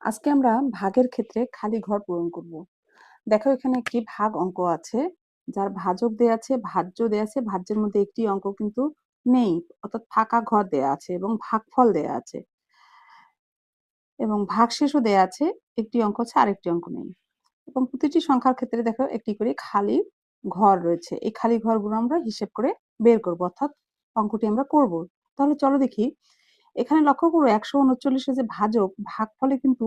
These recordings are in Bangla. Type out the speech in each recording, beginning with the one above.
আজকে আমরা ভাগের ক্ষেত্রে খালি ঘর পূরণ করব। দেখো এখানে একটি ভাগ অঙ্ক আছে, যার ভাজক দেয়া আছে, ভাজ্য দেয়া আছে, ভাজ্যের মধ্যে একটি অঙ্ক কিন্তু নেই, অর্থাৎ ফাঁকা ঘর দেয়া আছে এবং ভাগফল দেয়া আছে এবং ভাগশেষও দেয়া আছে, একটি অঙ্ক আছে আরেকটি অঙ্ক নেই। এবং প্রতিটি সংখ্যার ক্ষেত্রে দেখো একটি করে খালি ঘর রয়েছে। এই খালি ঘরগুলো আমরা হিসেব করে বের করব, অর্থাৎ অঙ্কটি আমরা করব। তাহলে চলো দেখি। এখানে লক্ষ্য করো ১৩৯ এর যে ভাজক, ভাগফলে কিন্তু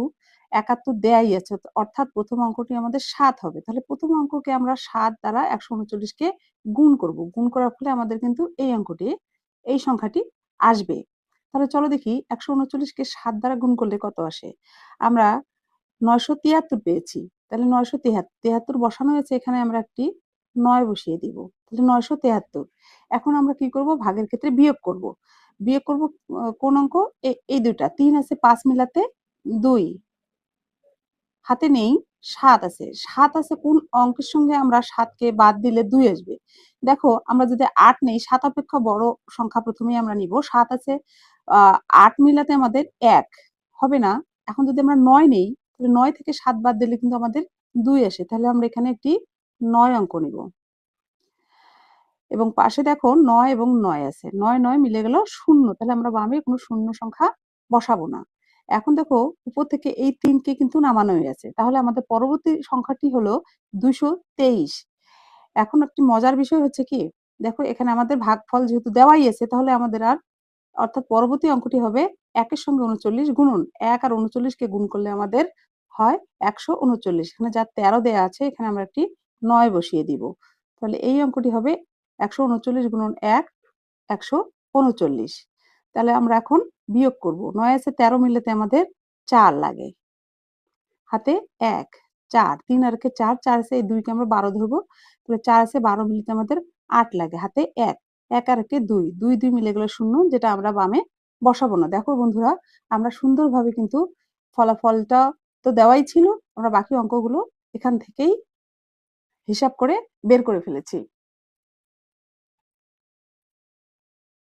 ৭১ দেয়াই আছে। অর্থাৎ প্রথম অঙ্কটি আমাদের ৭ হবে। তাহলে প্রথম অঙ্ককে আমরা ৭ দ্বারা ১৩৯ কে গুণ করব। গুণ করার ফলে আমাদের কিন্তু এই অঙ্কটি, এই সংখ্যাটি আসবে। তাহলে চলো দেখি ১৩৯ কে ৭ দ্বারা গুণ করলে কত আসে? আমরা ৯৭৩ পেয়েছি। তাহলে ৯৭৩ বসানো হয়েছে, এখানে আমরা একটি ৯ বসিয়ে দিব। তাহলে ৯৭৩। এখন আমরা কি করব? ভাগের ক্ষেত্রে বিয়োগ করব। বিয়োগ করব কোন অঙ্ক? এই ২ টা। ৩ আছে ৫ মিলাতে ২। হাতে নেই, ৭ আছে। ৭ আছে কোন অঙ্কের সঙ্গে আমরা ৭ কে বাদ দিলে ২ আসবে? দেখো আমরা যদি ৮ নেই, ৭ অপেক্ষা বড় সংখ্যা প্রথমেই আমরা নিব। ৭ আছে, আ ৮ মিলাতে আমাদের ১ হবে না। এখন যদি আমরা ৯ নেই, তাহলে ৯ থেকে ৭ বাদ দিলে কিন্তু আমাদের ২ আসে। তাহলে আমরা এখানে একটি ৯ অঙ্ক নিব। এবং পাশে দেখো ৯ এবং ৯ আছে। ৯, ৯ মিলে গেল ০। তাহলে আমরা বামে কোনো শূন্য সংখ্যা বসাবো না। এখন দেখো উপর থেকে এই ৩ কে কিন্তু নামানো হয়েছে। তাহলে আমাদের পরবর্তী সংখ্যাটি হলো ২২৩। এখন একটি মজার বিষয় হচ্ছে কি? দেখো এখানে আমাদের ভাগফল যেহেতু দেওয়াই আছে, তাহলে আমাদের আর, অর্থাৎ পরবর্তী অঙ্কটি হবে ১ এর সঙ্গে ৩৯ গুণন। ১ আর ৩৯ কে গুণ করলে আমাদের হয় ১৩৯। এখানে যা ১৩ দেয়া আছে, এখানে আমরা একটি ৯ বসিয়ে দিব। তাহলে এই অঙ্কটি হবে ১৩৯ গুণন ১, ১৩৯। তাহলে আমরা এখন বিয়োগ করব। ৯ আছে ১৩ মিলাতে আমাদের ৪ লাগে। হাতে ১, ৪, ৩ আর একে ৪, ৪ আছে, এই ২ কে আমরা ১২ ধরবো। তাহলে ৪ আছে ১২ মিলাতে আমাদের ৮ লাগে। হাতে ১, ১ আর একে ২, ২, ২ মিলে গেল ০, যেটা আমরা বামে বসাবো না। দেখো বন্ধুরা, আমরা সুন্দরভাবে কিন্তু ফলাফলটা তো দেওয়াই ছিল। আমরা বাকি অঙ্কগুলো এখান থেকেই হিসাব করে বের করে ফেলেছি।